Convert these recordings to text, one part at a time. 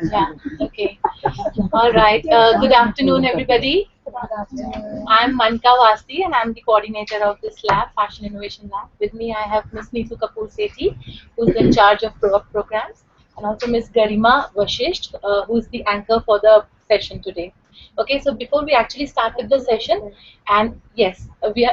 Yeah, okay. All right. Good afternoon, everybody. I'm Manka Vasti and I'm the coordinator of this lab, Fashion Innovation Lab. With me, I have Miss Neetu Kapoor Sethi, who's in charge of programs, and also Miss Garima Vashisht, who's the anchor for the session today. Okay, so before we actually start with the session, and yes, I'll be.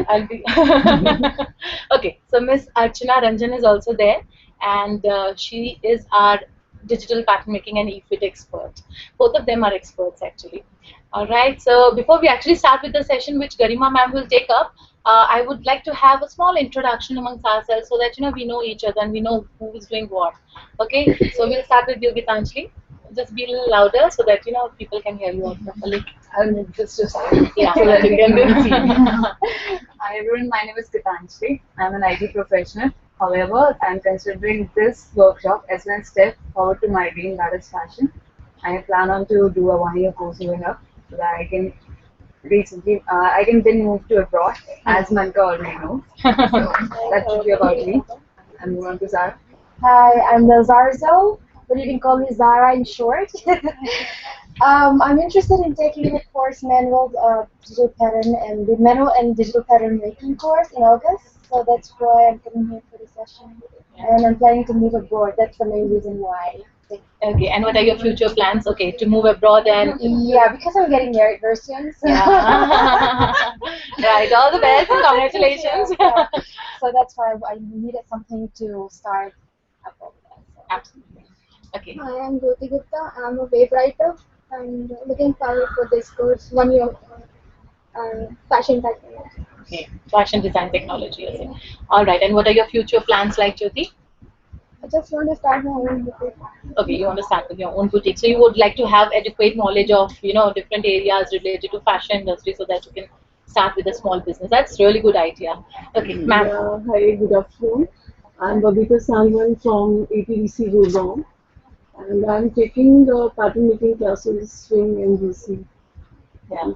Okay, so Miss Archana Ranjan is also there, and she is our digital pattern making and EFIT expert. Both of them are experts actually. All right. So before we actually start with the session, which Garima ma'am will take up, I would like to have a small introduction amongst ourselves so that we know each other and we know who is doing what. Okay. So we'll start with you, Gitanjali. Just be a little louder so that people can hear you also. A little. I'll make this just Yeah. so that you can do. Hi everyone, my name is Gitanjali. I'm an IT professional. However, I'm considering this workshop as one step forward to my dream, that is fashion. I plan on to do a 1 year course going up so that I can I can then move to abroad, as Manka already knows. So that should be about me. And move on to Zara. Hi, I'm Zarzo, but you can call me Zara in short. I'm interested in taking the course manual and digital pattern making course in August. So that's why I'm coming here for the session, and I'm planning to move abroad. That's the main reason why. Okay. And what are your future plans? Okay, to move abroad and Yeah, because I'm getting married very soon. So. yeah. Right. All the best. Congratulations. Yeah. So that's why I needed something to start abroad. Absolutely. Okay. Hi, I'm Jyoti Gupta. I'm a web writer and looking forward for this course, 1 year fashion technology. Okay. Fashion design technology. Okay. All right. And what are your future plans like, Jyoti? I just want to start my own boutique. Okay, you want to start with your own boutique. So you would like to have adequate knowledge of different areas related to fashion industry so that you can start with a small business. That's really good idea. Okay, ma'am. Hi, good afternoon. I'm Babita Salman from ATDC Gurgaon, and I'm taking pattern making classes in NGC. Yeah.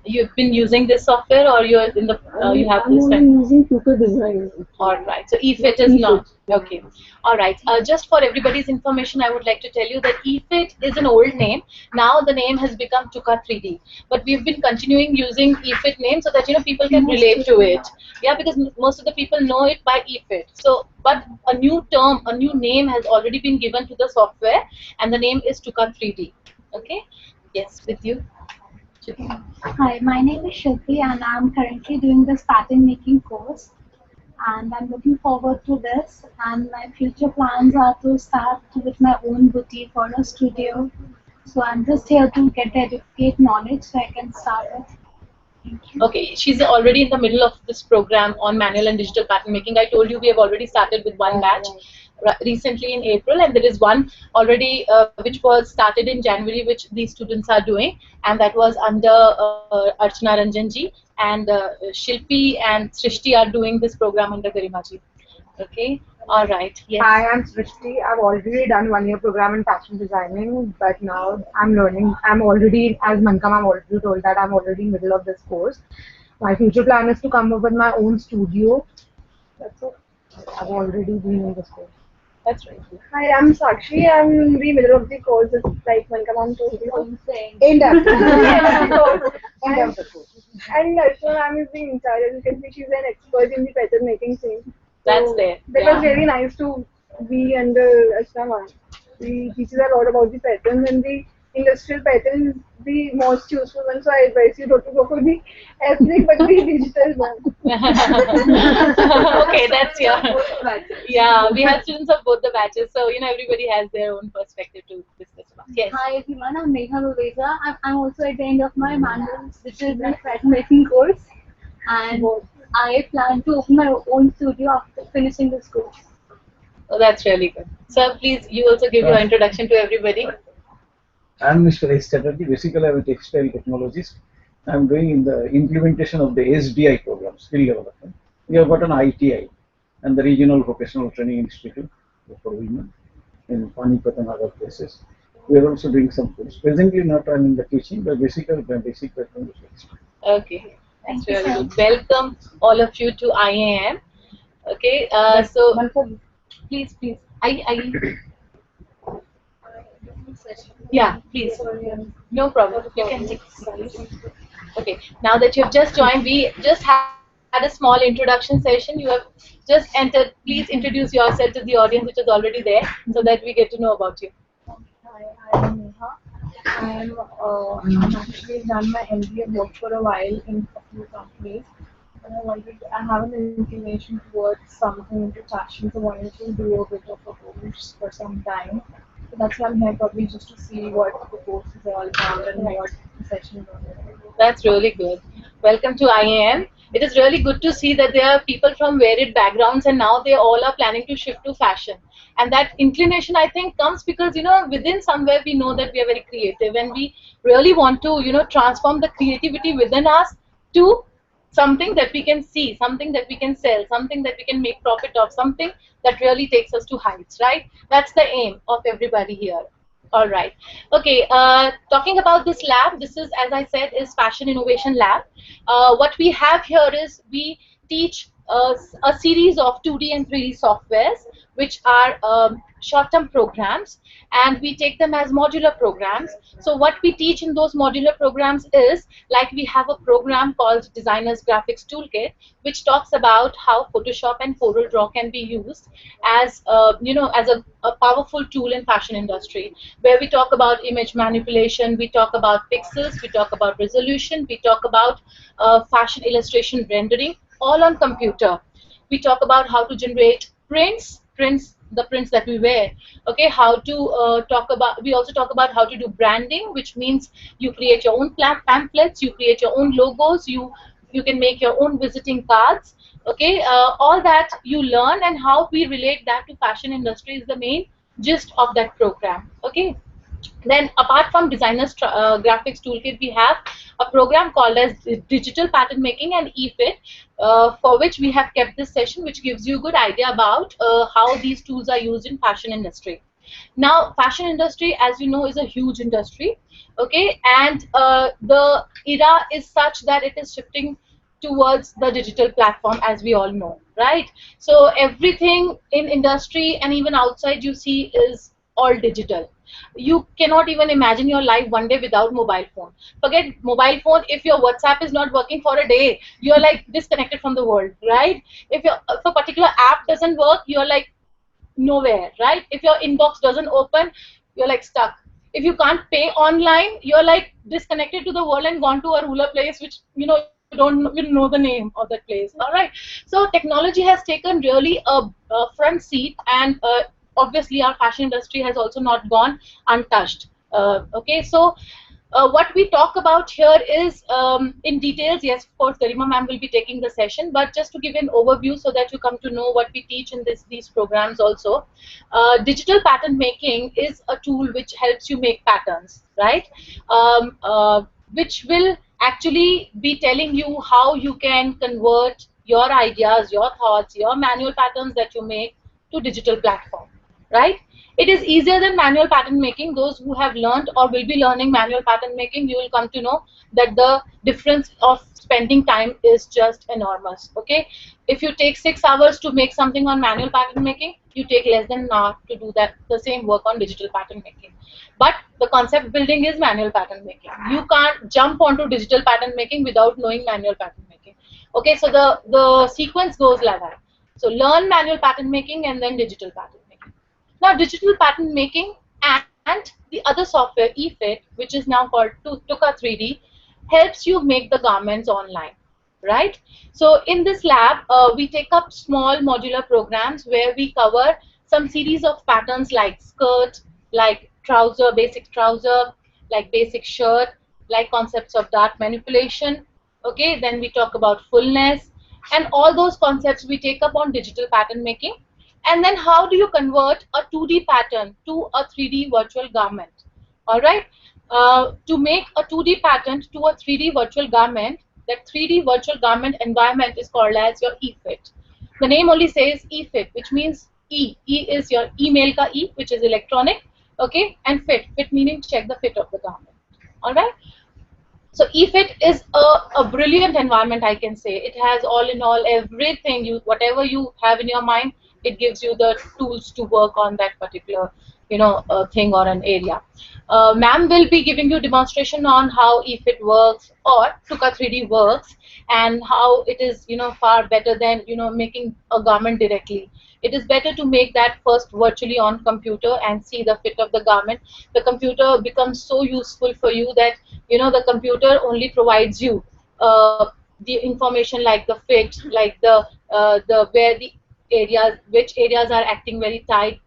You've been using this software, or you're in the you have I'm this only time? using Tutor Design. All right. So EFIT is not okay. All right. Just for everybody's information, I would like to tell you that EFIT is an old name. Now the name has become Tuka 3D, but we've been continuing using EFIT name so that people can relate to it. Yeah, because most of the people know it by EFIT. So, but a new term, a new name has already been given to the software, and the name is Tuka 3D. Okay. Yes, with you. Hi, my name is Shruti and I'm currently doing this pattern making course and I'm looking forward to this and my future plans are to start with my own boutique or a studio. So I'm just here to get the educate knowledge so I can start it. Thank you. Okay, she's already in the middle of this program on manual and digital pattern making. I told you we have already started with one batch recently in April, and there is one already which was started in January, which these students are doing, and that was under Archana Ranjan ji, and Shilpi and Srishti are doing this program under Garima ji. Okay, all right. Yes. Hi, I'm Srishti. I've already done 1 year program in fashion designing, but now I'm learning. I'm already, as Mankam, I'm already told that I'm already in middle of this course. My future plan is to come up with my own studio. That's it. I've already been in this course. That's right. Hi, I'm Sakshi. I'm in the middle of the course. It's like Mankamam told you. End of And the course. Archana ma'am is the in charge. As you can see, she's an expert in the pattern making thing. That's there. That Yeah. was really nice to be under Archana ma'am. She teaches a lot about the patterns and the industrial pattern is the most useful one. So I advise you not to go for the ethnic but the digital one. Okay, that's yeah. We have students of both the batches, so everybody has their own perspective to discuss about. Yes. Hi everyone, I'm Megha Luleza. I'm also at the end of my manual digital pattern making course and I plan to open my own studio after finishing this course. Oh, that's really good. So please, you also give your introduction to everybody. I'm Mr. S. Chatterjee. Basically, I'm a textile technologist. I'm doing in the implementation of the SDI program, skill development. We have got an ITI and the Regional Vocational Training Institute for women in Panipat and other places. We are also doing some course. Presently, not I'm in the teaching, but basically, my basic background is Okay, that's really good. Welcome all of you to IAM. Okay, so please, I Yeah, please. No problem. You can take this. Okay. Now that you've just joined, we just had a small introduction session. You have just entered. Please introduce yourself to the audience which is already there, so that we get to know about you. Hi, I'm Neha. I'm actually done my MBA and worked for a while in a few companies. And I have an inclination towards something into fashion, so wanted to do a bit of a course for some time. So that's why I'm here probably just to see what the course is all about and what the session is all about. That's really good. Welcome to IAM. It is really good to see that there are people from varied backgrounds and now they all are planning to shift to fashion. And that inclination, I think, comes because, within somewhere we know that we are very creative and we really want to, transform the creativity within us to something that we can see, something that we can sell, something that we can make profit of, something that really takes us to heights, right? That's the aim of everybody here. All right. Okay. Talking about this lab, this is, as I said, is Fashion Innovation Lab. What we have here is we teach a series of 2D and 3D softwares, which are short-term programs, and we take them as modular programs. So what we teach in those modular programs is, like, we have a program called Designer's Graphics Toolkit, which talks about how Photoshop and CorelDRAW can be used as, as a powerful tool in fashion industry, where we talk about image manipulation, we talk about pixels, we talk about resolution, we talk about fashion illustration rendering, all on computer. We talk about how to generate the prints that we wear. Okay, how to we also talk about how to do branding, which means you create your own pamphlets, you create your own logos, you can make your own visiting cards. Okay, all that you learn, and how we relate that to fashion industry is the main gist of that program. Okay. Then, apart from Designer's Graphics Toolkit, we have a program called as Digital Pattern Making and eFit, for which we have kept this session, which gives you a good idea about how these tools are used in fashion industry. Now, fashion industry, as you know, is a huge industry, okay, and the era is such that it is shifting towards the digital platform, as we all know, right? So everything in industry and even outside you see is all digital. You cannot even imagine your life one day without mobile phone. Forget mobile phone, if your WhatsApp is not working for a day, you're like disconnected from the world, right? If a particular app doesn't work, you're like nowhere, right? If your inbox doesn't open, you're like stuck. If you can't pay online, you're like disconnected to the world and gone to a ruler place, which you don't know the name of that place. All right. So technology has taken really a front seat, and obviously our fashion industry has also not gone untouched. Okay, so what we talk about here is in details. Yes, of course, Garima ma'am will be taking the session, but just to give an overview so that you come to know what we teach in these programs also. Digital pattern making is a tool which helps you make patterns, right? Which will actually be telling you how you can convert your ideas, your thoughts, your manual patterns that you make to digital platform, right? It is easier than manual pattern making. Those who have learned or will be learning manual pattern making, you will come to know that the difference of spending time is just enormous. Okay, if you take 6 hours to make something on manual pattern making, you take less than an hour to do the same work on digital pattern making. But the concept building is manual pattern making. You can't jump onto digital pattern making without knowing manual pattern making. Okay, so the sequence goes like that. So learn manual pattern making and then digital pattern making. Now, digital pattern making and the other software, eFit, which is now called Tuka 3D, helps you make the garments online, right? So in this lab, we take up small modular programs where we cover some series of patterns like skirt, like trouser, basic trouser, like basic shirt, like concepts of dark manipulation. Okay, then we talk about fullness, and all those concepts we take up on digital pattern making. And then how do you convert a 2D pattern to a 3D virtual garment? All right. To make a 2D pattern to a 3D virtual garment, that 3D virtual garment environment is called as your eFit. The name only says eFit, which means E. E is your email ka E, which is electronic. Okay, and fit meaning check the fit of the garment. All right. So eFit is a brilliant environment, I can say. It has all in all everything, whatever you have in your mind, it gives you the tools to work on that particular thing or an area. Ma'am will be giving you demonstration on how eFit works or Tuka 3D works, and how it is far better than making a garment directly. It is better to make that first virtually on computer and see the fit of the garment. The computer becomes so useful for you that the computer only provides you the information like the fit, like the where the areas, which areas are acting very tight,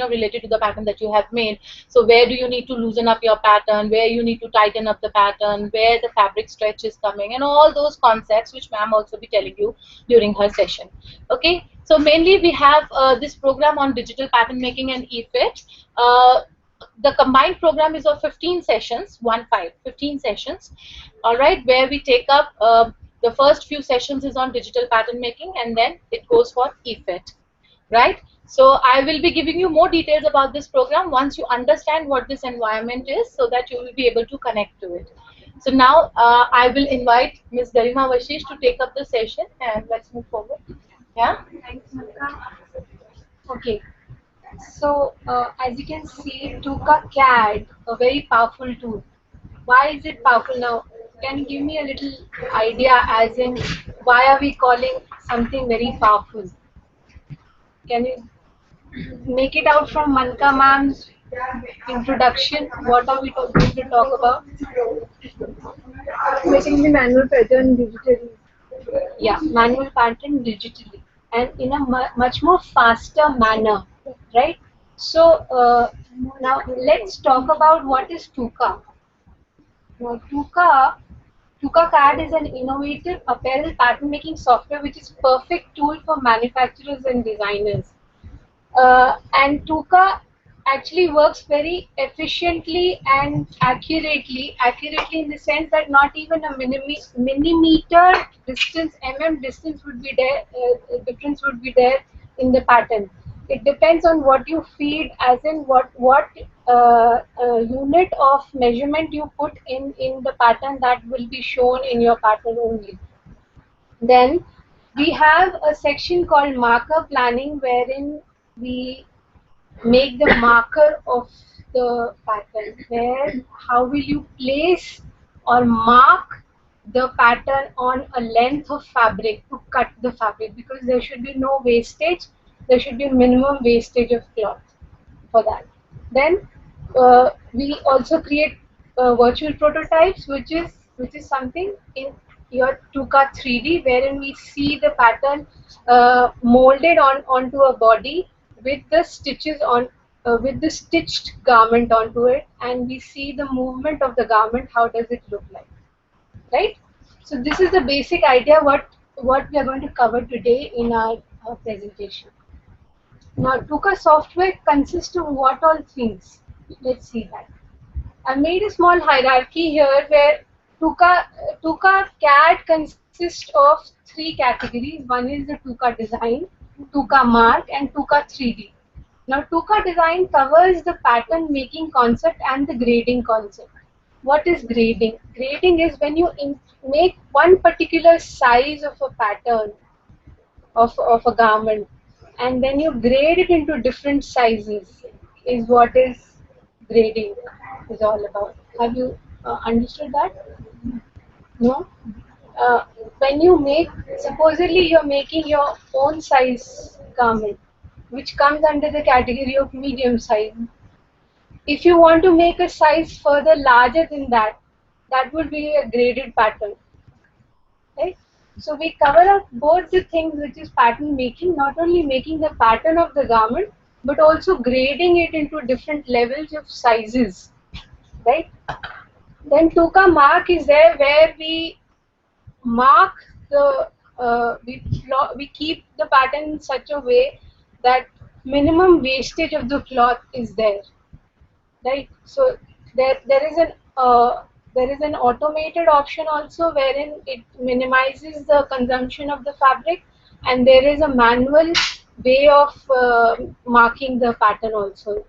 related to the pattern that you have made. So where do you need to loosen up your pattern, where you need to tighten up the pattern, where the fabric stretch is coming, and all those concepts which ma'am also be telling you during her session. Okay, so mainly we have this program on digital pattern making and eFit. The combined program is of 15 sessions, 15 sessions, all right, where we take up the first few sessions is on digital pattern making, and then it goes for eFit, right? So I will be giving you more details about this program once you understand what this environment is, so that you will be able to connect to it. So now I will invite Ms. Garima Vashish to take up the session, and let's move forward. Yeah? Thanks, Malka. Okay. So, as you can see, Tuka CAD, a very powerful tool. Why is it powerful now? Can you give me a little idea, as in, why are we calling something very powerful? Can you make it out from Manka ma'am's introduction? What are we going to talk about? Making the manual pattern digitally. Yeah, manual pattern digitally, and in a much more faster manner, right? So now let's talk about what is Tuka. Now Tuka CAD is an innovative apparel pattern making software which is perfect tool for manufacturers and designers. And Tuka actually works very efficiently and accurately in the sense that not even a millimeter distance, distance would be there, difference would be there in the pattern. It depends on what you feed, as in what unit of measurement you put in the pattern, that will be shown in your pattern only. Then we have a section called marker planning, wherein we make the marker of the pattern, where how will you place or mark the pattern on a length of fabric to cut the fabric, because there should be no wastage, there should be minimum wastage of cloth for that. Then we also create virtual prototypes, which is something in your Tuka 3D, wherein we see the pattern molded onto a body with the stitches on, with the stitched garment onto it, and we see the movement of the garment. How does it look like, right? So this is the basic idea what we are going to cover today in our presentation. Now, Tuka software consists of what all things? Let's see that. I made a small hierarchy here where Tuka CAD consists of 3 categories. One is the Tuka Design, Tuka Mark, and Tuka 3D. Now, Tuka Design covers the pattern making concept and the grading concept. What is grading? Grading is when you make one particular size of a pattern of a garment, and then you grade it into different sizes, is what is grading is all about. Have you understood that? No? When you make, supposedly you're making your own size garment, which comes under the category of medium size. If you want to make a size further larger than that, that would be a graded pattern, right? So we cover up both the things, which is pattern making, not only making the pattern of the garment, but also grading it into different levels of sizes, right? Then Tuka Mark is there, where we mark the, we keep the pattern in such a way that minimum wastage of the cloth is there, right? So there is an automated option also, wherein it minimizes the consumption of the fabric, and there is a manual way of marking the pattern also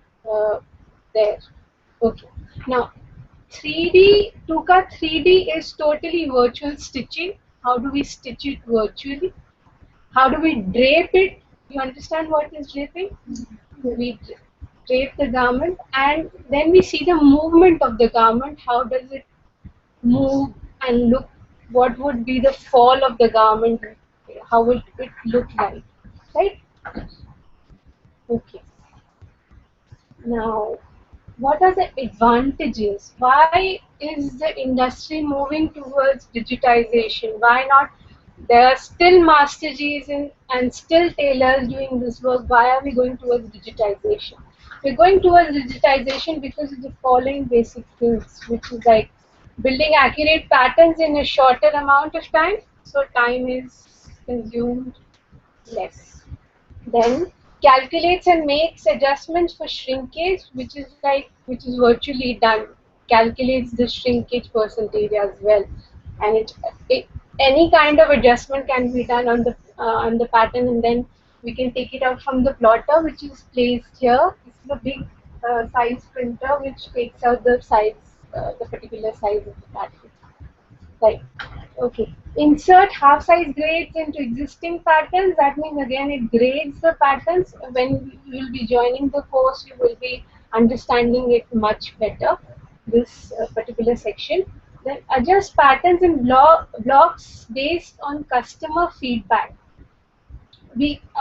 there. Okay. Now, 3D, Tuka 3D is totally virtual stitching. How do we stitch it virtually? How do we drape it? You understand what is draping? We drape the garment, and then we see the movement of the garment. How does it move and look? What would be the fall of the garment? How would it look like? Right? Okay. Now, what are the advantages? Why is the industry moving towards digitization? Why not? There are still master Gs and still tailors doing this work. Why are we going towards digitization? We're going towards digitization because of the following basic things, which is like building accurate patterns in a shorter amount of time, so time is consumed less. Then calculates and makes adjustments for shrinkage, which is virtually done. Calculates the shrinkage percentage as well, and any kind of adjustment can be done on the pattern, and then we can take it out from the plotter, which is placed here. This is a big size printer which takes out the particular size of the pattern. Right. Okay. Insert half-size grades into existing patterns. That means again it grades the patterns. When you will be joining the course, you will be understanding it much better, this particular section. Then adjust patterns in blocks based on customer feedback.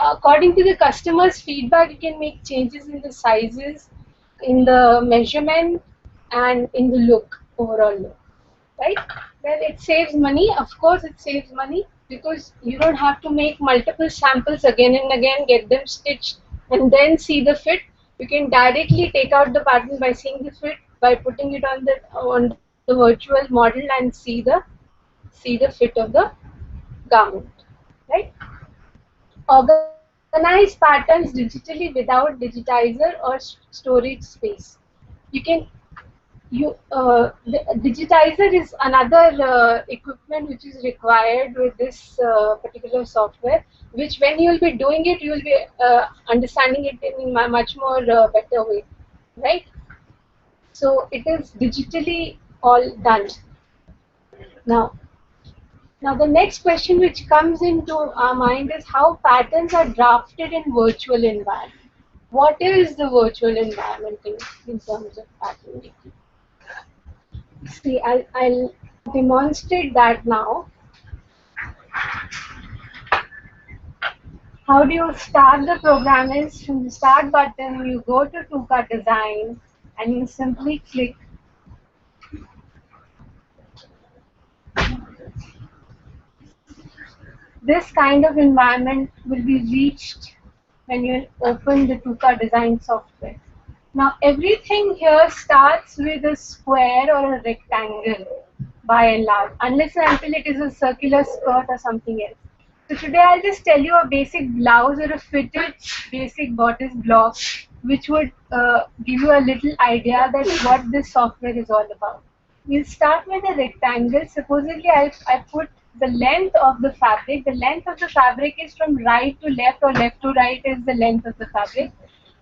According to the customer's feedback, you can make changes in the sizes, in the measurement, and in the look, overall look. Right? Well, it saves money. Of course, it saves money because you don't have to make multiple samples again and again, get them stitched, and then see the fit. You can directly take out the pattern by seeing the fit, by putting it on the virtual model and see the fit of the garment. Right? Organize patterns digitally without digitizer or storage space. The digitizer is another equipment which is required with this particular software, which when you will be doing it, you will be understanding it in a much more better way, right? So it is digitally all done. Now the next question which comes into our mind is how patterns are drafted in virtual environment. What is the virtual environment in terms of pattern making? See, I'll demonstrate that now. How do you start the program is from the start button, you go to TUCA design and you simply click. This kind of environment will be reached when you open the TUCA design software. Now everything here starts with a square or a rectangle by and large, unless and until it is a circular skirt or something else. So today I'll just tell you a basic blouse or a fitted basic bodice block, which would give you a little idea that what this software is all about. We'll start with a rectangle. Supposedly I put the length of the fabric. The length of the fabric is from right to left or left to right is the length of the fabric.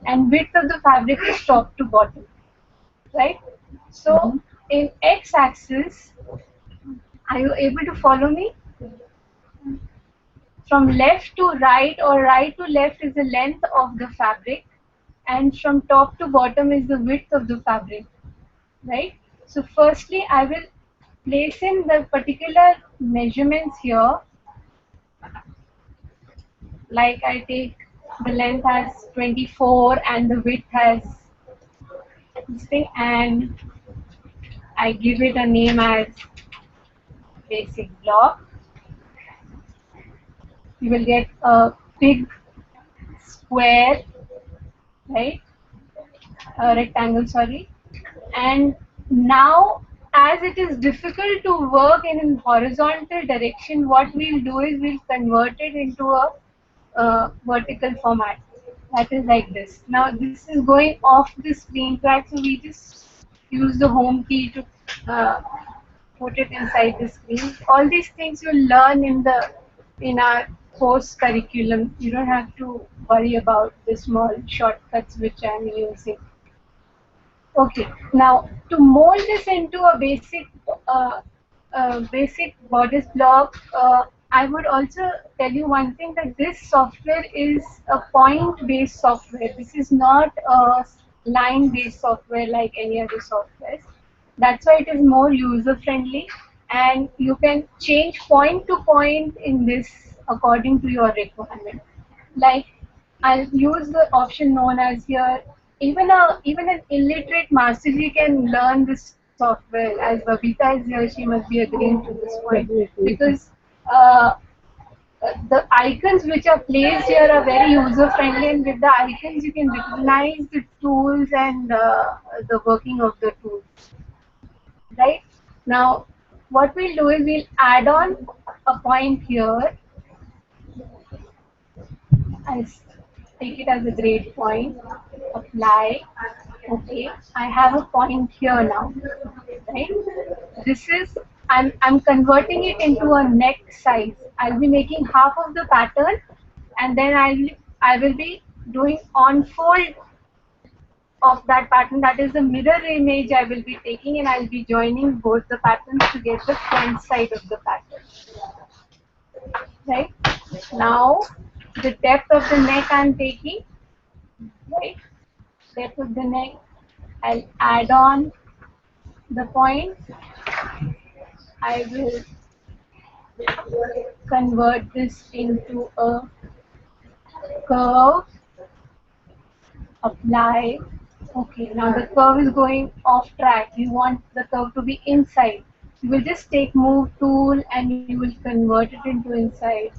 And width of the fabric is top to bottom, right? So in x-axis, are you able to follow me? From left to right or right to left is the length of the fabric, and from top to bottom is the width of the fabric, right? So firstly, I will place in the particular measurements here, like I take the length as 24 and the width as this thing, and I give it a name as basic block. You will get a big square, right? A rectangle, sorry. And now, as it is difficult to work in a horizontal direction, what we'll do is we'll convert it into a vertical format. That is like this. Now this is going off the screen track, so we just use the home key to put it inside the screen. All these things you'll learn in our course curriculum. You don't have to worry about the small shortcuts which I'm using. Okay, now to mold this into a basic bodice block, I would also tell you one thing, that this software is a point-based software. This is not line-based software like any other software. That's why it is more user-friendly, and you can change point to point in this according to your requirement. Like, I'll use the option known as here. Even an illiterate master can learn this software. As Babita is here, she must be agreeing to this point, because uh, the icons which are placed here are very user friendly, and with the icons you can recognize the tools and the working of the tools. Right? Now, what we'll do is we'll add on a point here. I'll take it as a grade point, apply. Okay, I have a point here now, right? This is, I'm converting it into a neck size. I'll be making half of the pattern, and then I will be doing unfold of that pattern. That is the mirror image I will be taking, and I'll be joining both the patterns to get the front side of the pattern. Right? Now, the depth of the neck I'm taking, right? Depth of the neck, I'll add on the point. I will convert this into a curve, apply. Okay, now the curve is going off track. You want the curve to be inside. You will just take move tool and you will convert it into inside.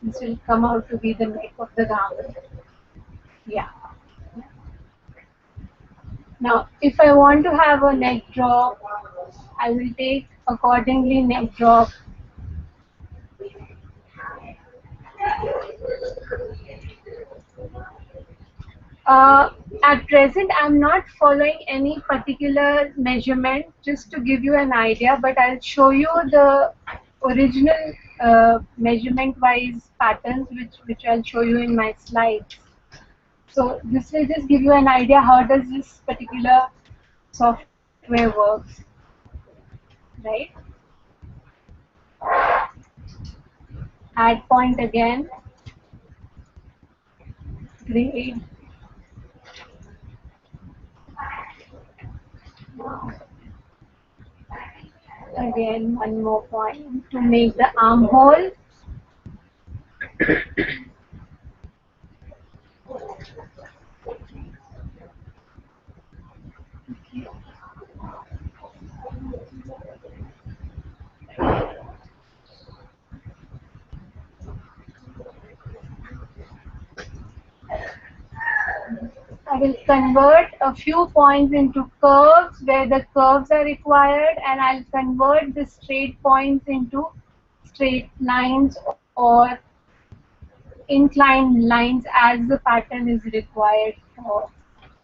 This will come out to be the neck of the garment. Yeah. Now, if I want to have a neck drop, I will take accordingly neck drop. At present, I'm not following any particular measurement, just to give you an idea, but I'll show you the original measurement-wise patterns, which I'll show you in my slides. So this will just give you an idea how does this particular software works, right? Add point again, grade. Again, one more point to make the armhole. I will convert a few points into curves where the curves are required, and I'll convert the straight points into straight lines or inclined lines as the pattern is required for.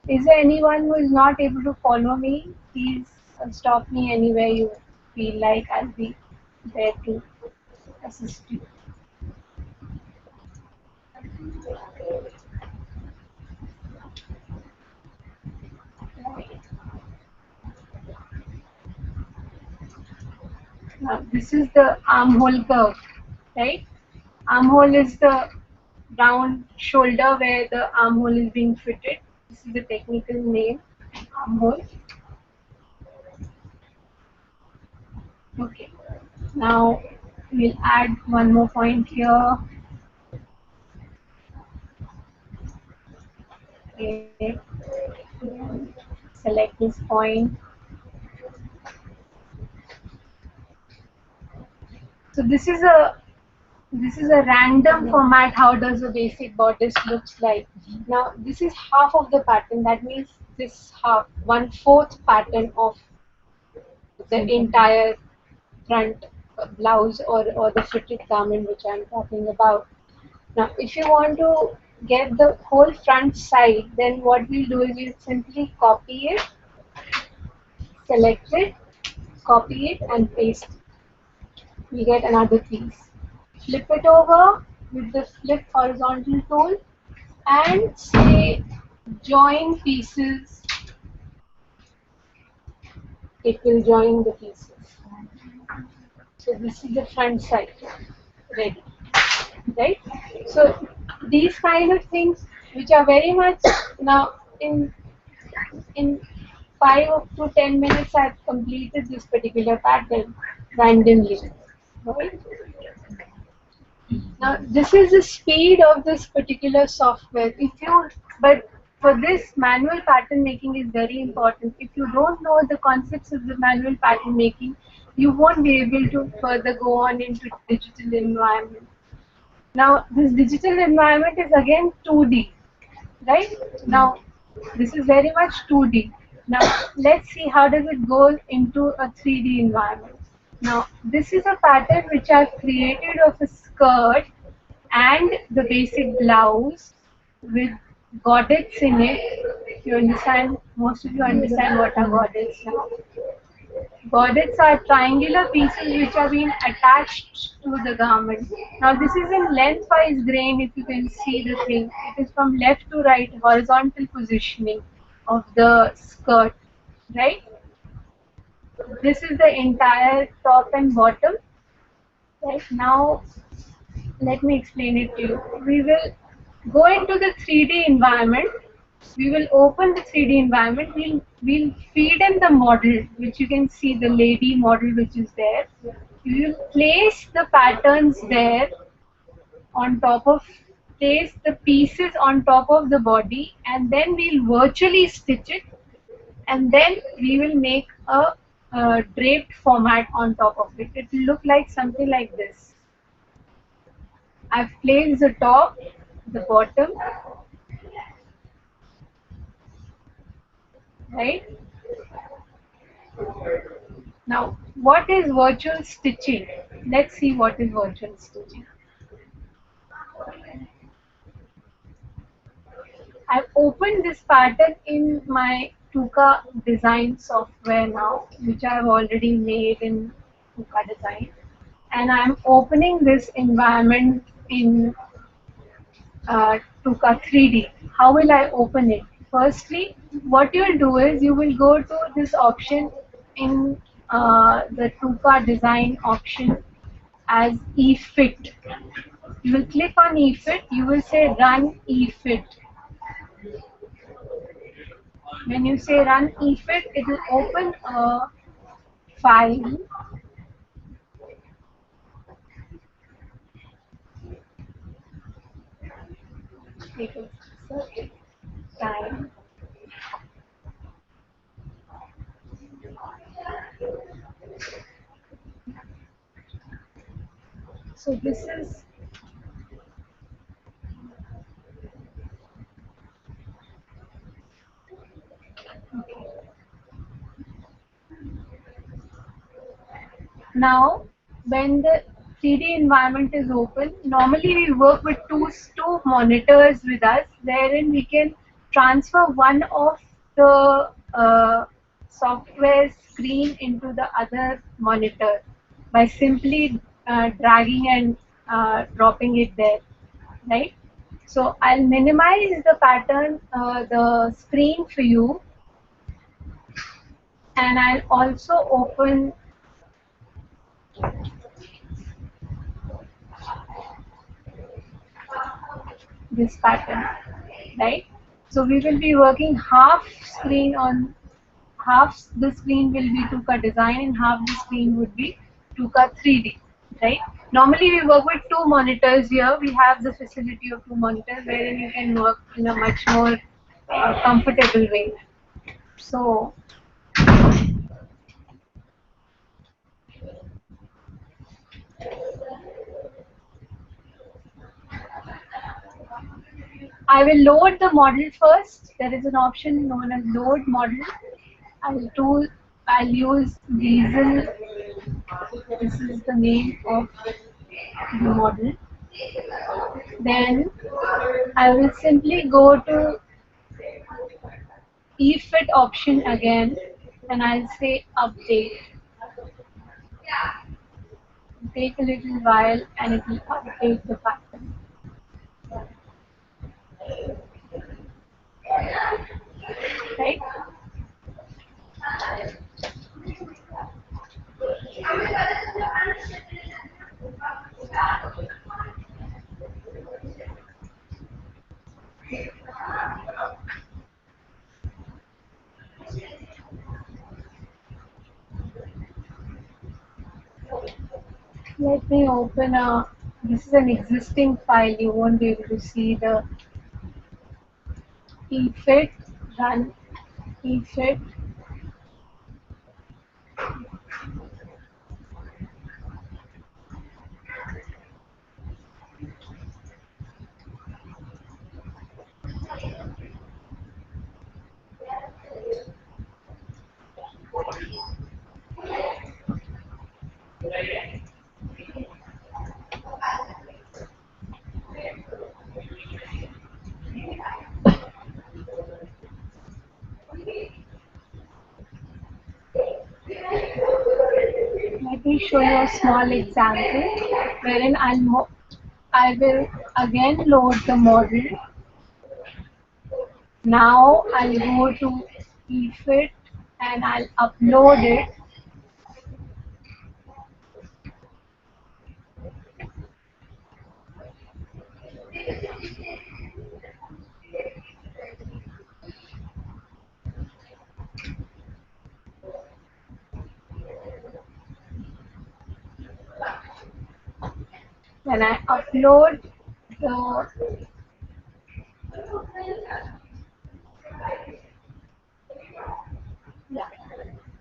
Is there anyone who is not able to follow me? Please stop me anywhere you feel like. I'll be there to assist you. Now, this is the armhole curve, right? Armhole is the round shoulder where the armhole is being fitted. This is the technical name, armhole. Okay. Now, we'll add one more point here. Okay. Select this point. So this is a random format. How does a basic bodice looks like? Now this is half of the pattern. That means this half, 1/4 pattern of the entire front blouse or the fitted garment which I'm talking about. Now if you want to get the whole front side, then what we'll do is we'll simply copy it, select it, copy it and paste it. We get another piece. Flip it over with the flip horizontal tool and say join pieces. It will join the pieces. So this is the front side ready, right? So these kind of things which are very much now in in 5 to 10 minutes I've completed this particular pattern randomly. Right? Now this is the speed of this particular software. But for this, manual pattern making is very important. If you don't know the concepts of the manual pattern making, you won't be able to further go on into digital environment. Now this digital environment is again 2D, right? Now this is very much 2D. Now let's see how does it go into a 3D environment. Now this is a pattern which I've created of a skirt and the basic blouse with goddets in it. You understand, most of you understand what are goddets now. Goddets are triangular pieces which are being attached to the garment. Now this is in lengthwise grain, if you can see the thing. It is from left to right, horizontal positioning of the skirt, right? This is the entire top and bottom. Right now, let me explain it to you. We will go into the 3D environment. We will open the 3D environment. We'll feed in the model, which you can see the lady model which is there. We will place the patterns there on top of, place the pieces on top of the body, and then we'll virtually stitch it, and then we will make a draped format on top of it. It will look like something like this. I've placed the top, the bottom, right? Now, what is virtual stitching? Let's see what is virtual stitching. I've opened this pattern in my Tuka design software now, which I've already made in Tuka design. And I'm opening this environment in Tuka 3D. How will I open it? Firstly, what you will do is you will go to this option in the Tuka design option as eFit. You will click on eFit, you will say run eFit. When you say run eFit, it will open a file. It will search time. So this is now when the 3D environment is open, normally we work with two monitors with us, wherein we can transfer one of the software screen into the other monitor by simply dragging and dropping it there, right? So I'll minimize the pattern, the screen for you, and I'll also open this pattern, right? So we will be working half screen on, half the screen will be Tuka design and half the screen would be Tuka 3D, right? Normally we work with two monitors here. We have the facility of two monitors wherein you can work in a much more comfortable way. So I will load the model first. There is an option known as load model. I'll use Diesel. This is the name of the model. Then I will simply go to eFit option again, and I'll say update. Take a little while and it will update the pattern. Right? Let me open a. This is an existing file. You won't be able to see the efit run efit. Let me show you a small example wherein I will again load the model. Now I'll go to efit and I'll upload it. When I upload the yeah.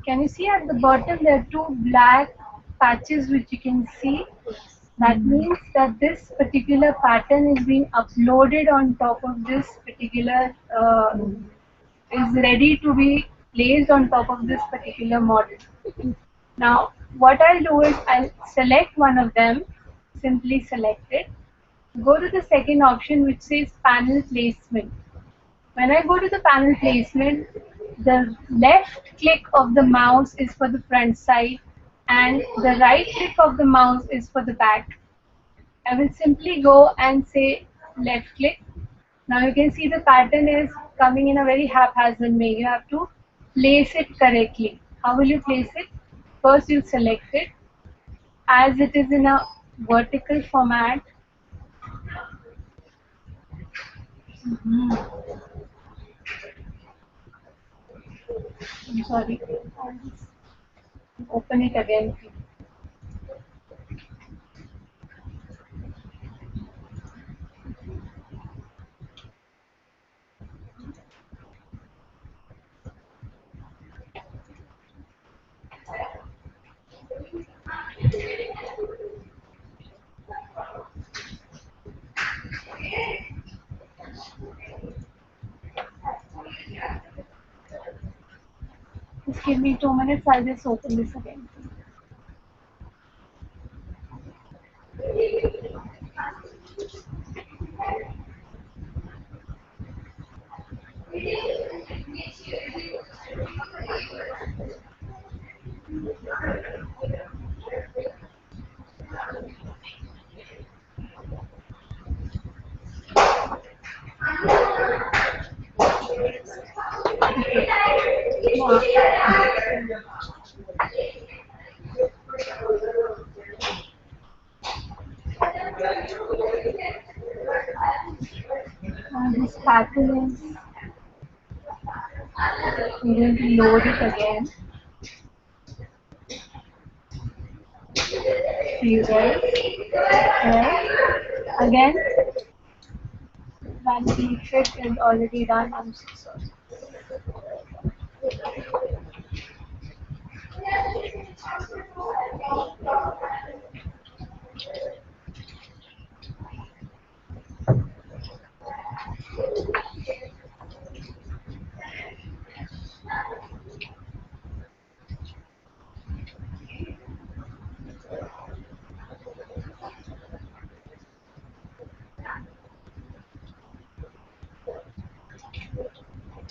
Can you see at the bottom there are two black patches which you can see? That means that this particular pattern is being uploaded on top of this particular, is ready to be placed on top of this particular model. Now, what I'll do is I'll select one of them, simply select it, go to the second option which says panel placement. When I go to the panel placement, the left click of the mouse is for the front side and the right click of the mouse is for the back. I will simply go and say left click. Now you can see the pattern is coming in a very haphazard way. You have to place it correctly. How will you place it? First you select it. As it is in a vertical format, I'm sorry, I'll just open it again. Just give me 2 minutes, I'll just open this again. This pattern is, we're going to load it again. See there. Again, when the effect is already done, I'm so sorry.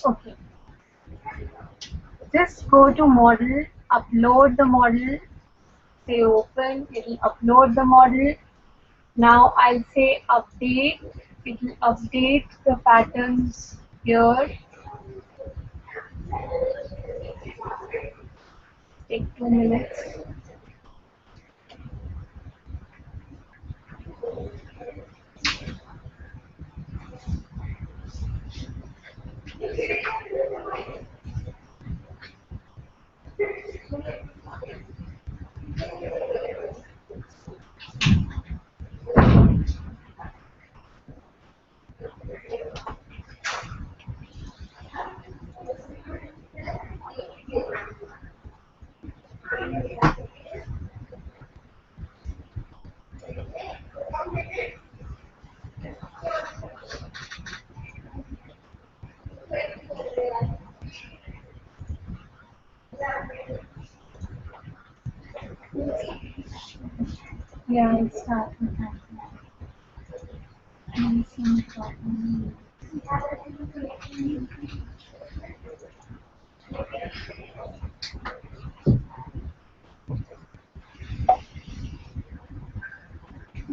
Okay. Just go to model, upload the model, say open, it will upload the model. Now I'll say update, it will update the patterns here. Take 2 minutes. Yeah, I'll start with that. And some problem.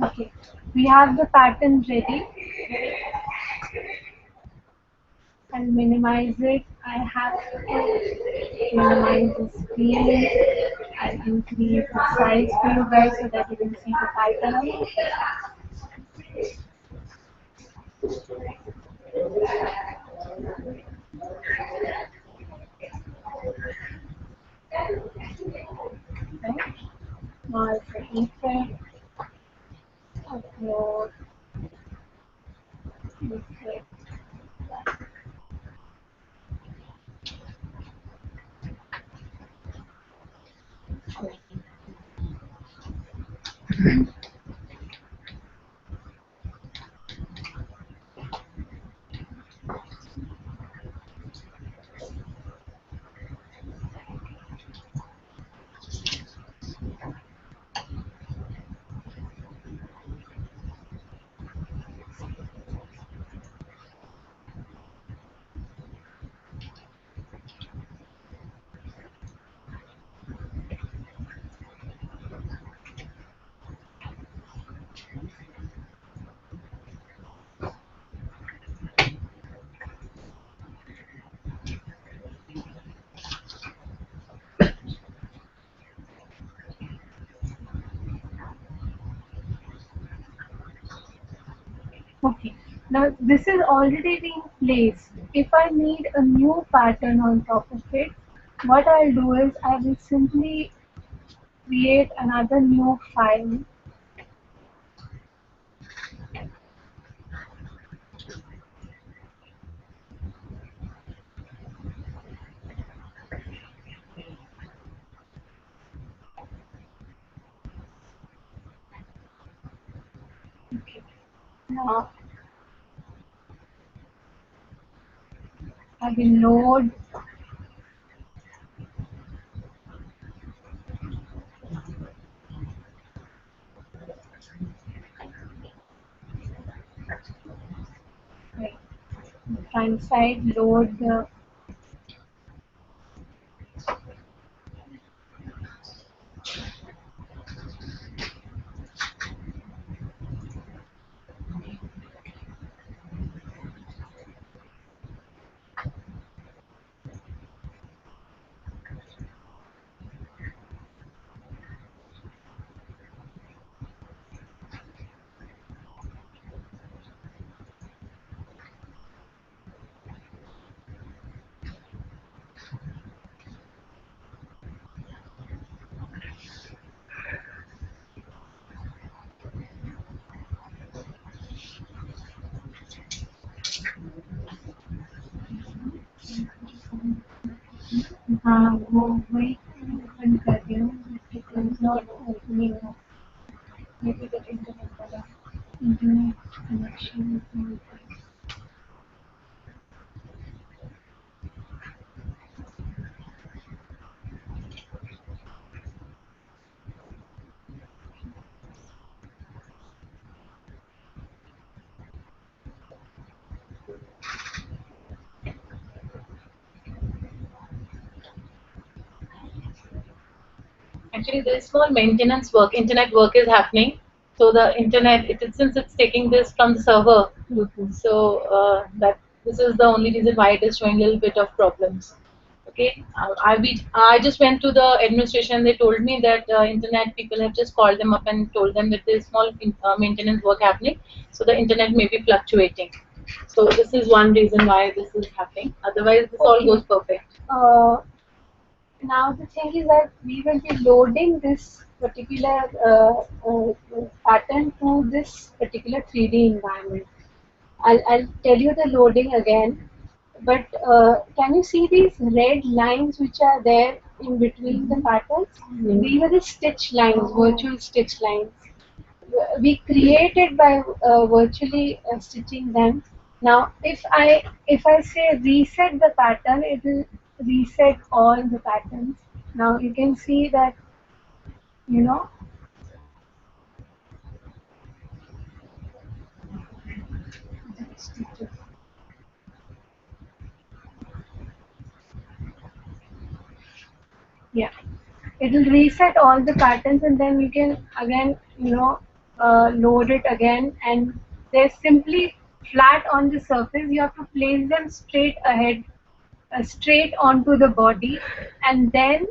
Okay, we have the pattern ready. I'll minimize it. I have to minimize the screen. I'll increase the size for you guys so that you can see the pattern. Right? Now I'll say effect, upload, effect. Okay, now this is already being placed. If I need a new pattern on top of it, what I'll do is I will simply create another new file. Okay. Now I will load right, front side, load the वो वही open कर रही हूँ. It is not opening up. Maybe the internet connection is not good. Actually, there is small maintenance work, internet work is happening. So the internet, since it's taking this from the server, so that this is the only reason why it is showing a little bit of problems. Okay, I just went to the administration. They told me that internet people have just called them up and told them that there is small maintenance work happening. So the internet may be fluctuating. So this is one reason why this is happening. Otherwise, this all goes perfect. Now the thing is that we will be loading this particular pattern to this particular 3D environment. I'll tell you the loading again, but can you see these red lines which are there in between the patterns? These are the stitch lines, virtual stitch lines. We created by virtually stitching them. Now, if I say reset the pattern, it will reset all the patterns. Now you can see that, you know, stitches. Yeah, it will reset all the patterns, and then you can again, load it again, and they're simply flat on the surface. You have to place them straight ahead, straight onto the body, and then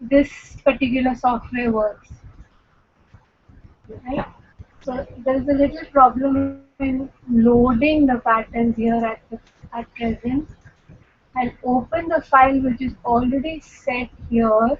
this particular software works, right? So there is a little problem in loading the patterns here at present. I'll open the file which is already set here.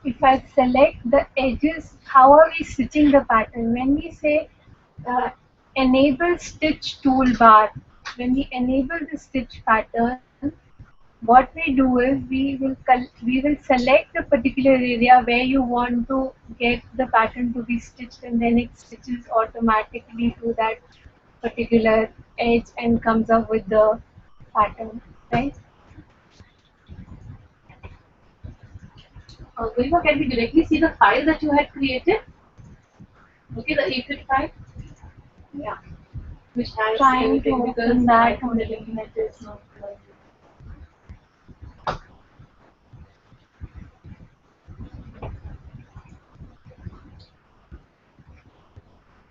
If I select the edges, how are we stitching the pattern? When we say uh, enable stitch toolbar, when we enable the stitch pattern, what we do is we will select the particular area where you want to get the pattern to be stitched, and then it stitches automatically to that particular edge and comes up with the pattern, right? Gulima, can we directly see the file that you had created? Okay, the AFIT file? Yeah. Which has Trying to everything, because open that I think the internet is not good.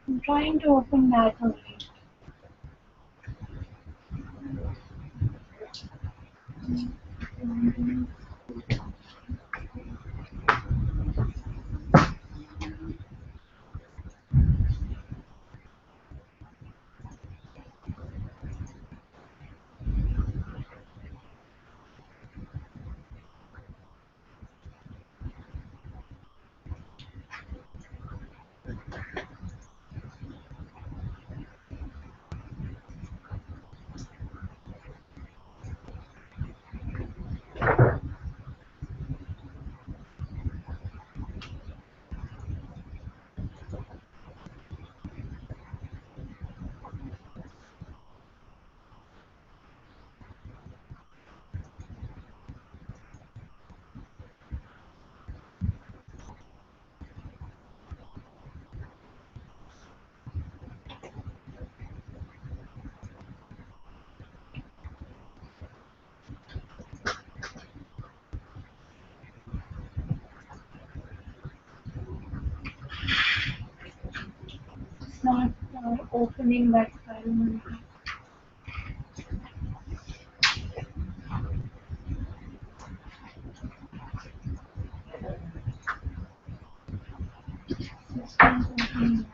I'm trying to open that only. It's not opening that file. It's not opening that.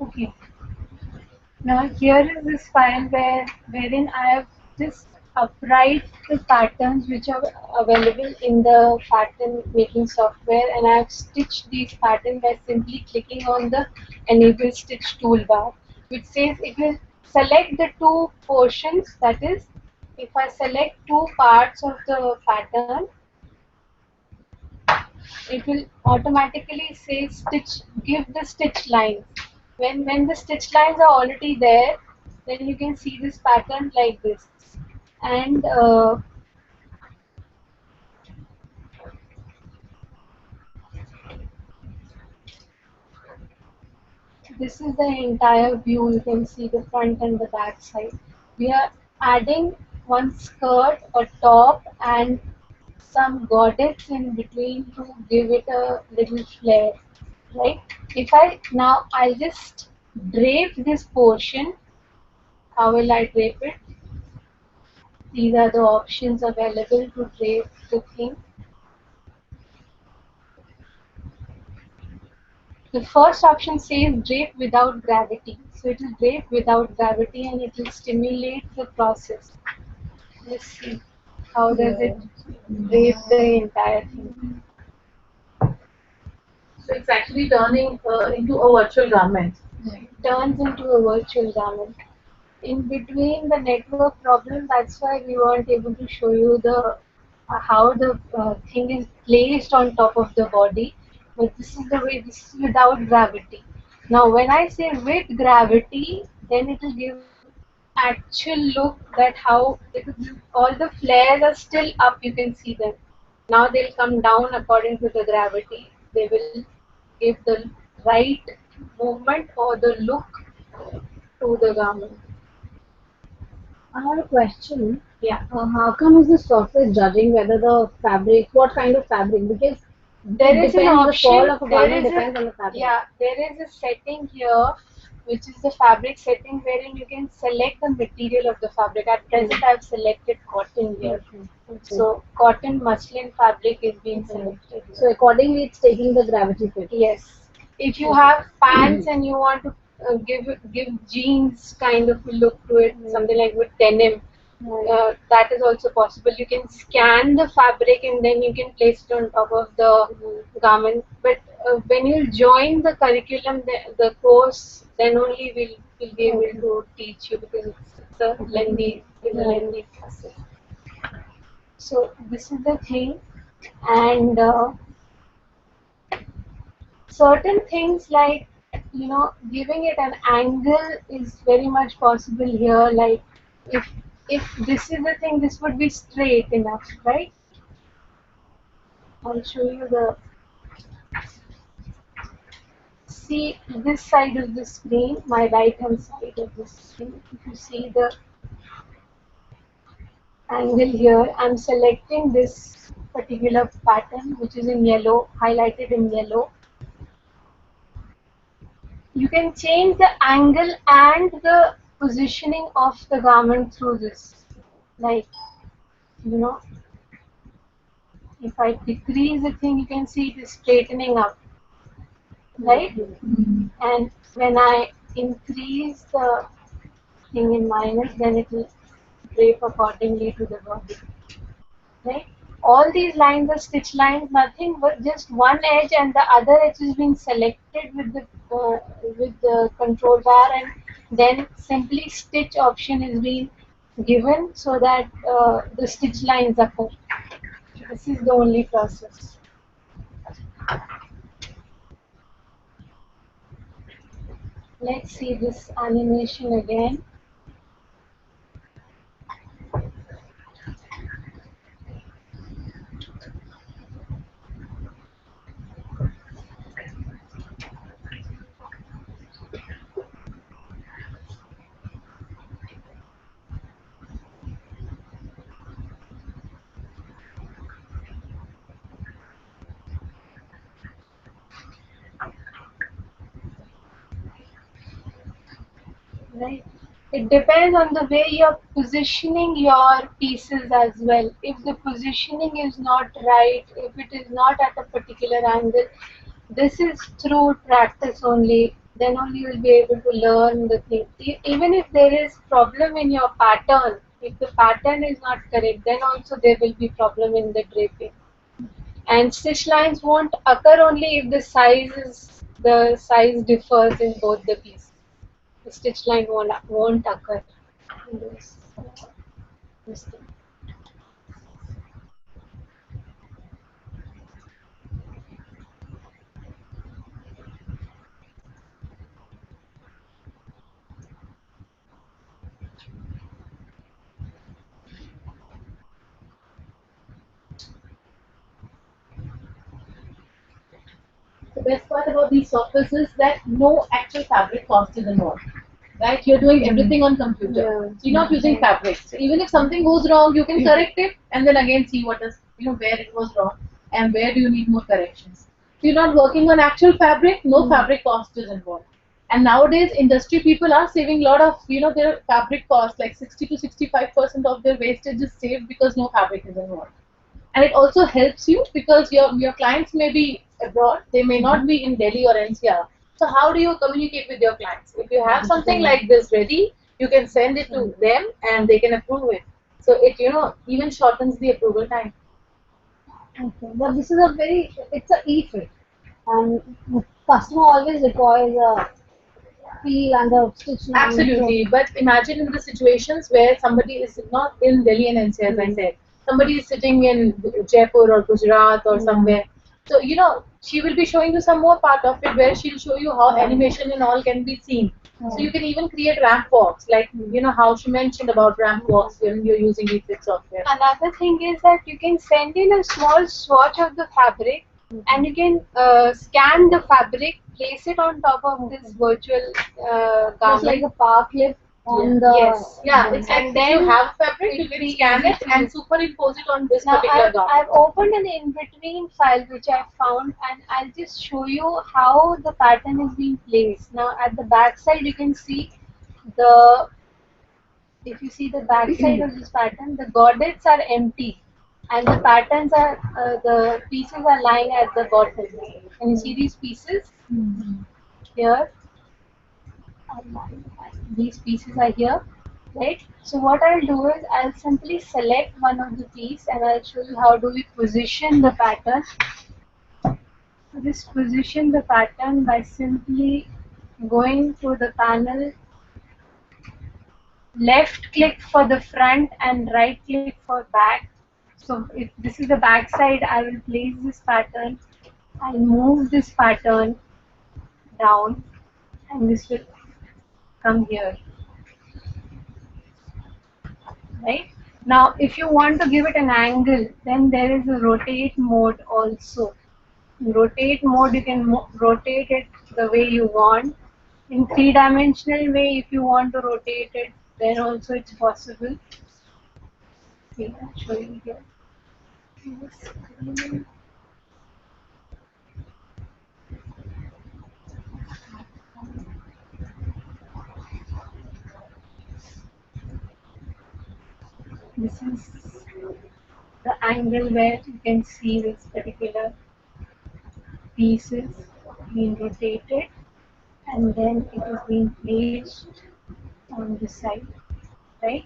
Okay. Now here is this file wherein I have just upright the patterns which are available in the pattern making software, and I have stitched these patterns by simply clicking on the enable stitch toolbar, which says it will select the two portions. That is, if I select two parts of the pattern, it will automatically say stitch, give the stitch lines. When the stitch lines are already there, then you can see this pattern like this. And this is the entire view. You can see the front and the back side. We are adding one skirt, a top, and some goddess in between to give it a little flair, right? If I now I'll just drape this portion. How will I drape it? These are the options available to drape the thing. The first option says drape without gravity. So it will drape without gravity and it will stimulate the process. Let's see how does it drape the entire thing. So it's actually turning into a virtual garment. Turns into a virtual garment. In between the network problem, that's why we weren't able to show you the how the thing is placed on top of the body. But this is the way. This is without gravity. Now, when I say with gravity, then it will give actual look that how all the flares are still up. You can see them. Now they'll come down according to the gravity. They will give the right movement or the look to the garment. I have a question. Yeah. How come is the software judging whether the fabric, what kind of fabric? Because There it is an depends, the option. fall of a There garment is depends on the fabric. yeah, there is a setting here, which is the fabric setting, wherein you can select the material of the fabric. At present, I've selected cotton here. So cotton muslin fabric is being selected. So accordingly, it's taking the gravity fit. Yes. If you have pants and you want to give jeans kind of a look to it, something like with denim, that is also possible. You can scan the fabric and then you can place it on top of the garment. But when you join the curriculum, the course, then only we'll be able to teach you, because it's a lengthy process. So this is the thing, and certain things like, giving it an angle is very much possible here. Like if this is the thing, this would be straight enough, right? I'll show you the, see this side of the screen, my right hand side of the screen. If you see the angle here, I'm selecting this particular pattern, which is in yellow, highlighted in yellow. You can change the angle and the positioning of the garment through this. Like, if I decrease the thing, you can see it is straightening up, right? And when I increase the thing in minus, then it will drape accordingly to the body, right? All these lines are stitch lines, nothing but just one edge, and the other edge is being selected with the control bar, and then simply stitch option is being given so that the stitch lines occur. This is the only process. Let's see this animation again. Right. It depends on the way you're positioning your pieces as well. If the positioning is not right, if it is not at a particular angle, this is through practice only. Then only you will be able to learn the thing. Even if there is problem in your pattern, if the pattern is not correct, then also there will be problem in the draping. And stitch lines won't occur only if the size differs in both the pieces. The stitch line won't occur in this thing. The best part about these softwares is that no actual fabric cost is involved. Right? You're doing everything on computer. So you're not using fabric. So even if something goes wrong, you can correct it and then again see what is, where it was wrong and where do you need more corrections. So you're not working on actual fabric, no fabric cost is involved. And nowadays, industry people are saving a lot of, their fabric costs, like 60 to 65% of their wastage is saved because no fabric is involved. And it also helps you because your clients may be abroad, they may not be in Delhi or NCR. So how do you communicate with your clients? If you have something like this ready, you can send it to them and they can approve it. So it even shortens the approval time. Okay, but this is it's a e-fit, and the customer always requires a feel and a stitch line. Absolutely, but imagine in the situations where somebody is not in Delhi and NCR, as I said, somebody is sitting in Jaipur or Gujarat or somewhere. So she will be showing you some more part of it where she'll show you how animation and all can be seen. So you can even create ramp walks, like how she mentioned about ramp walks when you're using e-fit software. Another thing is that you can send in a small swatch of the fabric and you can scan the fabric, place it on top of this virtual garment. It's like a power clip on the. Yes, yeah, it's like then you have fabric, you can scan it and superimpose it on this particular garment. I've opened an in-between file which I found, and I'll just show you how the pattern is being placed. Now at the back side you can see if you see the back side of this pattern, the godets are empty and the patterns are, the pieces are lying at the bottom. Can you see these pieces? Here. These pieces are here, right? So what I'll do is I'll simply select one of the piece and I'll show you how do we position the pattern. So just position the pattern by simply going to the panel, left click for the front and right click for back. So if this is the back side, I will place this pattern. I'll move this pattern down and this will come here. Right? Now if you want to give it an angle, then there is a rotate mode also. In rotate mode, you can rotate it the way you want. In three-dimensional way, if you want to rotate it, then also it's possible. See, I'll show you here. This is the angle where you can see this particular pieces being rotated and then it is being placed on this side, right?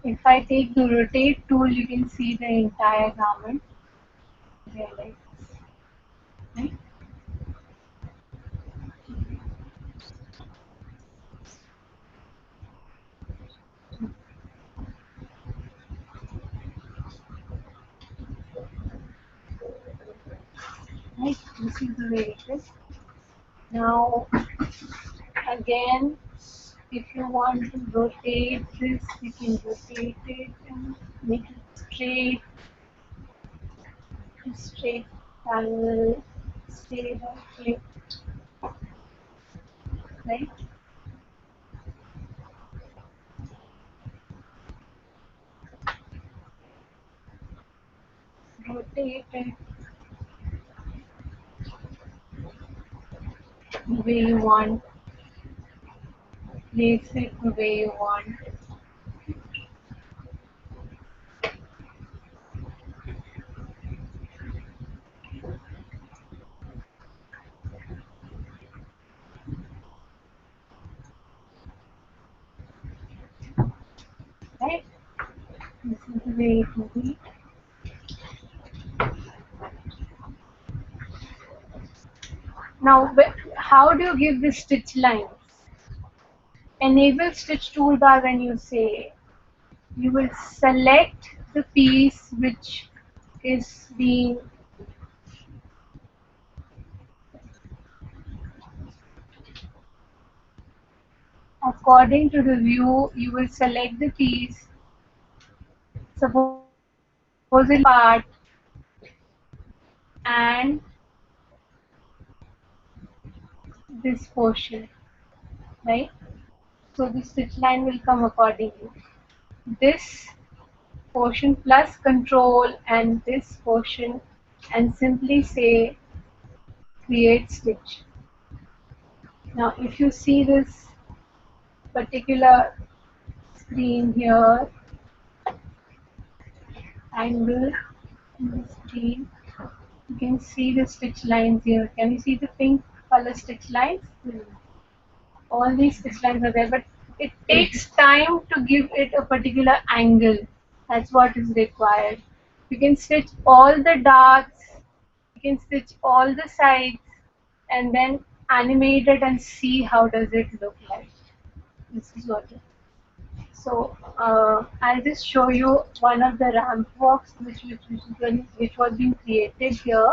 If I take the rotate tool, you can see the entire garment there like this, right? Right, this is the way it is. Now, again, if you want to rotate this, you can rotate it and make it straight parallel, straight clip, right? Rotate it the way you want, place it the way you want. Wait, maybe. Now, how do you give the stitch lines? Enable stitch toolbar when you say you will select the piece which is being according to the view. You will select the piece, suppose it part, and this portion, right? So the stitch line will come accordingly. This portion plus control and this portion, and simply say create stitch. Now if you see this particular screen here, angle in the screen, you can see the stitch lines here. Can you see the pink color stitch lines? All these stitch lines are there, but it takes time to give it a particular angle. That's what is required. You can stitch all the darts, you can stitch all the sides, and then animate it and see how does it look like. This is what it is. So I'll just show you one of the ramp walks which was being created here.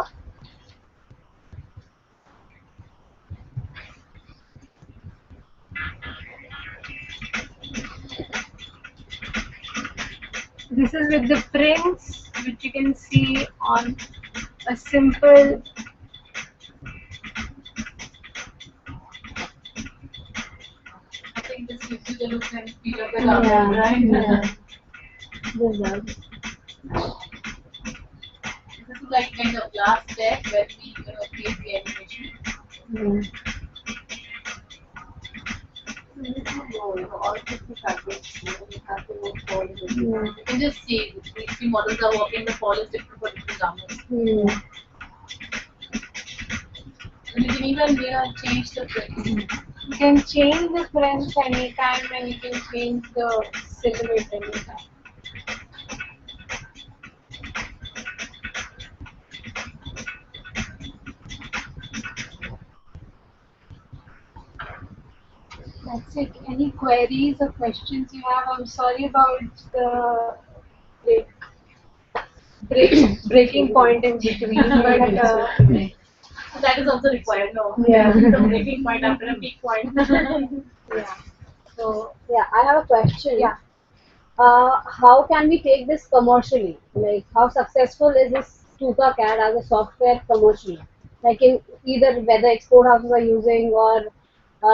This is with the prints which you can see on a simple I think this gives you the look and feel of the garment, right? This is like kind of last step where we create the animation. You can just see these three models are working. The fall is different for different garments. And you can even change the prints. You can change the prints anytime and you can change the silhouette anytime. That's it. Any queries or questions you have? I'm sorry about the breaking point in between, but So that is also required, no? Yeah. The breaking point after a peak point. yeah. So Yeah, I have a question. yeah. How can we take this commercially? Like, how successful is this Stuka CAD as a software commercially? Like, in either whether export houses are using or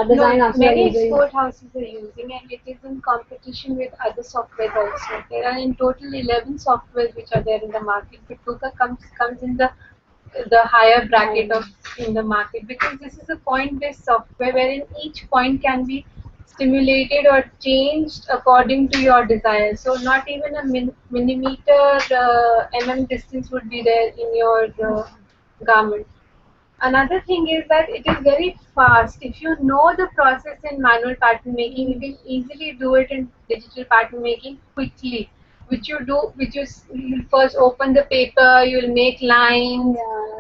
design houses are Many using. export houses are using, and it is in competition with other softwares also. There are in total 11 softwares which are there in the market, but Stuka comes in the higher bracket of in the market, because this is a point-based software wherein each point can be stimulated or changed according to your desire. So not even a millimeter distance would be there in your garment. Another thing is that it is very fast. If you know the process in manual pattern making, you can easily do it in digital pattern making quickly. Which you'll first open the paper, you'll make lines,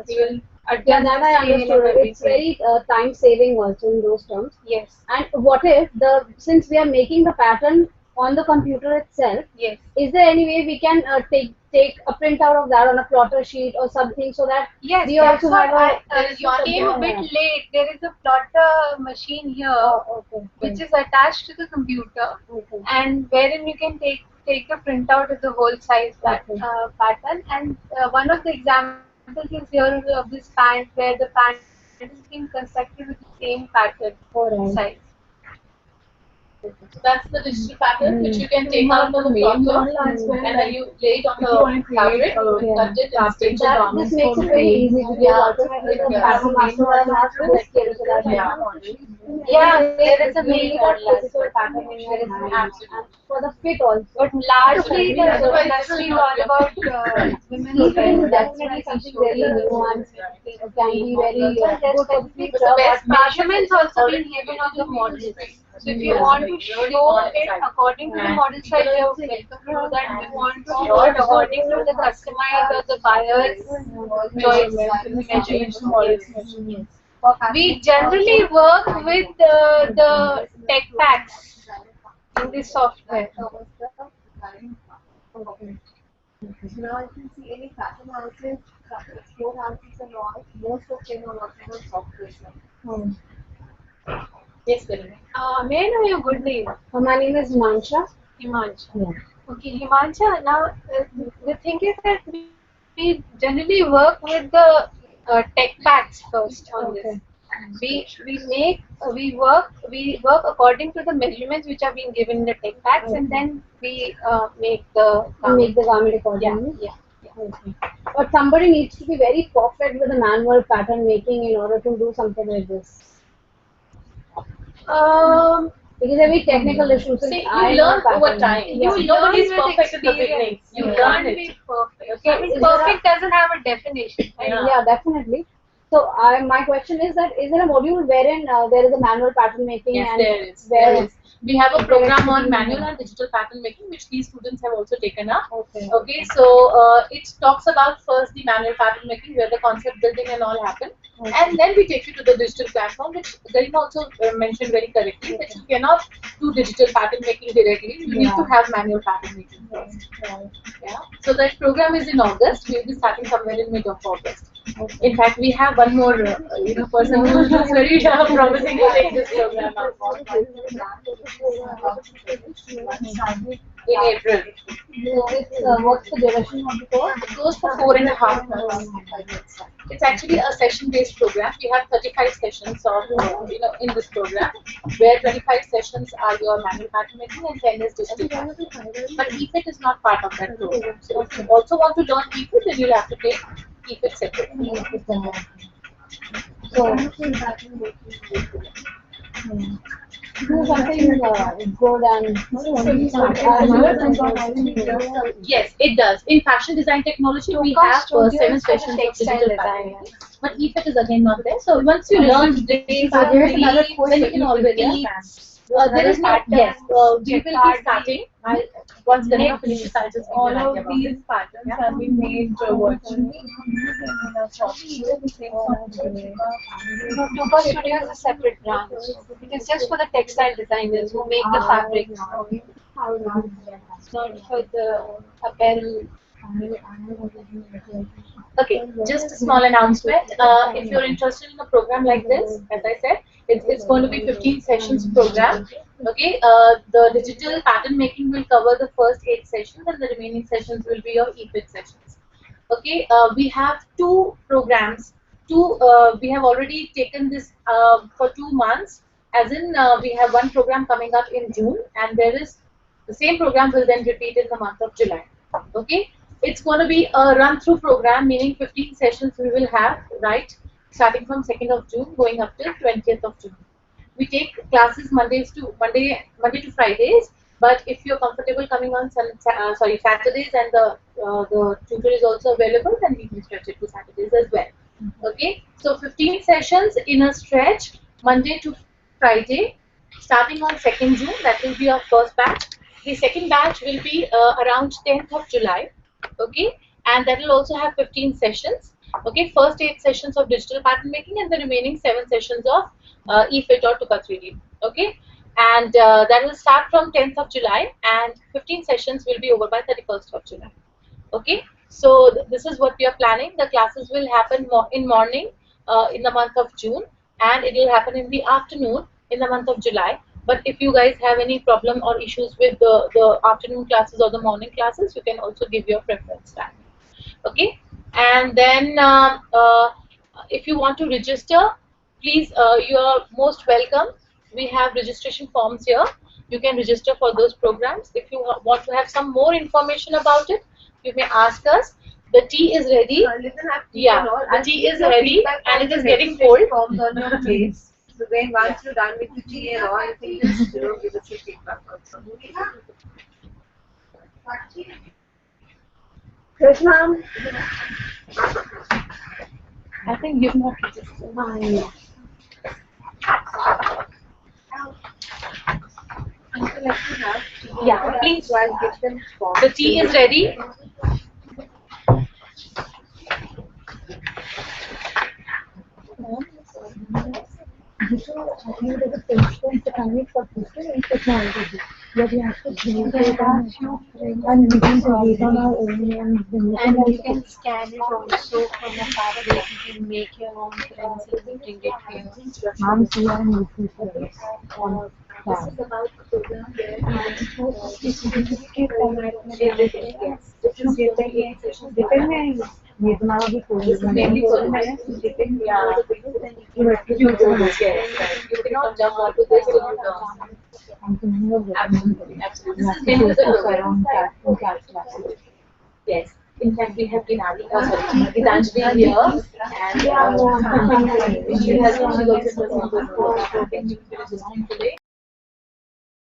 you will adjust Yeah, that I the scale and understood. It's everything. very time saving also in those terms. Yes, And what if since we are making the pattern on the computer itself, yes. is there any way we can take a printout of that on a plotter sheet or something so that Yes, we also so have you are came a bit late. There is a plotter machine here okay. which is attached to the computer, Okay. and wherein you can take the printout of the whole size pattern. And one of the examples is here of this pant, where the pant is being constructed with the same pattern size. So that's the digital pattern which you can take out of the plotter and then you lay it on the fabric, cut it and stitch it on. This makes it very easy to get out of the pattern master has not to skill so that Yeah, there is a main physical pattern in your hand. And for the fit also. But largely the industry is all about women. Even definitely something very new and can be very good for the future. The best But Measurements also being given on the models. So if you want to show it according to the model size, you have welcome to that. If you want to show it according to the customer or the buyer's choice, measurements. We generally work with the tech packs in this software. Okay. Now I can see any pattern houses, export houses and all. Most of them are working on software. Yes, Karina. May I know your good name? My name is Mansha. Himansha. Yeah. Okay, Himansha, now the thing is that we generally work with the tech packs first on this. We work according to the measurements which are being given in the tech packs, and then we make the garment accordingly. Yeah. Okay. But somebody needs to be very perfect with the manual pattern making in order to do something like this. Because every technical issue. See, you learn over time. Nobody's perfect at the beginning. You learn it. Be perfect. Okay? Perfect doesn't have a definition. Yeah, definitely. So my question is that is there a module wherein there is a manual pattern making? Yes, and there is. We have a program on manual and digital pattern making, which these students have also taken up. Okay, so it talks about first the manual pattern making, where the concept building and all happen, and then we take you to the digital platform, which Garima also mentioned very correctly, that you cannot do digital pattern making directly. You need to have manual pattern making first. Yeah. So that program is in August. We will be starting somewhere in mid of August. In fact, we have one more person who is very promising to take this program up. In April. What's the duration of the course? It goes for 4.5 months. It's actually a session-based program. We have 35 sessions of in this program, where 25 sessions are your manual pattern making and 10 is digital pattern making. But EFIT is not part of that program. So if you also want to learn EFIT, then you'll have to take EFIT separately. So do something good and yes, it does. In fashion design technology, we have 7 sessions of digital pattern. But EFIT is again not there. So once you learn this, then you can already. There is not. Yes, we will be starting. Once Garima finishes, I'll just All of these patterns have been made virtually. Tuba Studio is a separate branch. It is just for the textile designers who make the fabric. It's not for the apparel. Okay, just a small announcement. If you're interested in a program like this, as I said, it's going to be 15 sessions program. Okay, the digital pattern making will cover the first 8 sessions, and the remaining sessions will be your EFIT sessions. Okay, we have 2 programs. We have already taken this for 2 months. As in, we have one program coming up in June, and there is the same program will then repeat in the month of July. Okay. It's going to be a run-through program, meaning 15 sessions we will have, right, starting from 2nd of June, going up till 20th of June. We take classes Monday to Fridays, but if you're comfortable coming on Saturdays and the tutor is also available, then we can stretch it to Saturdays as well. Okay, so 15 sessions in a stretch, Monday to Friday, starting on 2nd June. That will be our first batch. The second batch will be around 10th of July. Okay, and that will also have 15 sessions. Okay, first 8 sessions of digital pattern making and the remaining 7 sessions of EFIT or Tuba 3D. Okay, and that will start from 10th of July, and 15 sessions will be over by 31st of July. Okay, so this is what we are planning. The classes will happen in morning in the month of June, and it will happen in the afternoon in the month of July. But if you guys have any problem or issues with the afternoon classes or the morning classes, you can also give your preference time. Okay, and then if you want to register, please, you are most welcome. We have registration forms here. You can register for those programs. If you want to have some more information about it, you may ask us. The tea is ready. Yeah, the tea is ready and it is getting cold. Forms on your place. So then once you're done with the tea and all, you can just give us your feedback also. Yes, ma'am. I think you've not registered. like to have tea. Yeah, please. So I'll give them spot. The tea is ready. There's a principle economics of history and technology. Where we have to create and we can create on our own And you can scan it also from a fabric. You can make your own prints and bring it here. This is about the program Mainly for you cannot jump onto this till you learn. Absolutely. This is yes. In fact, we have Gitanjali here, and she also does today.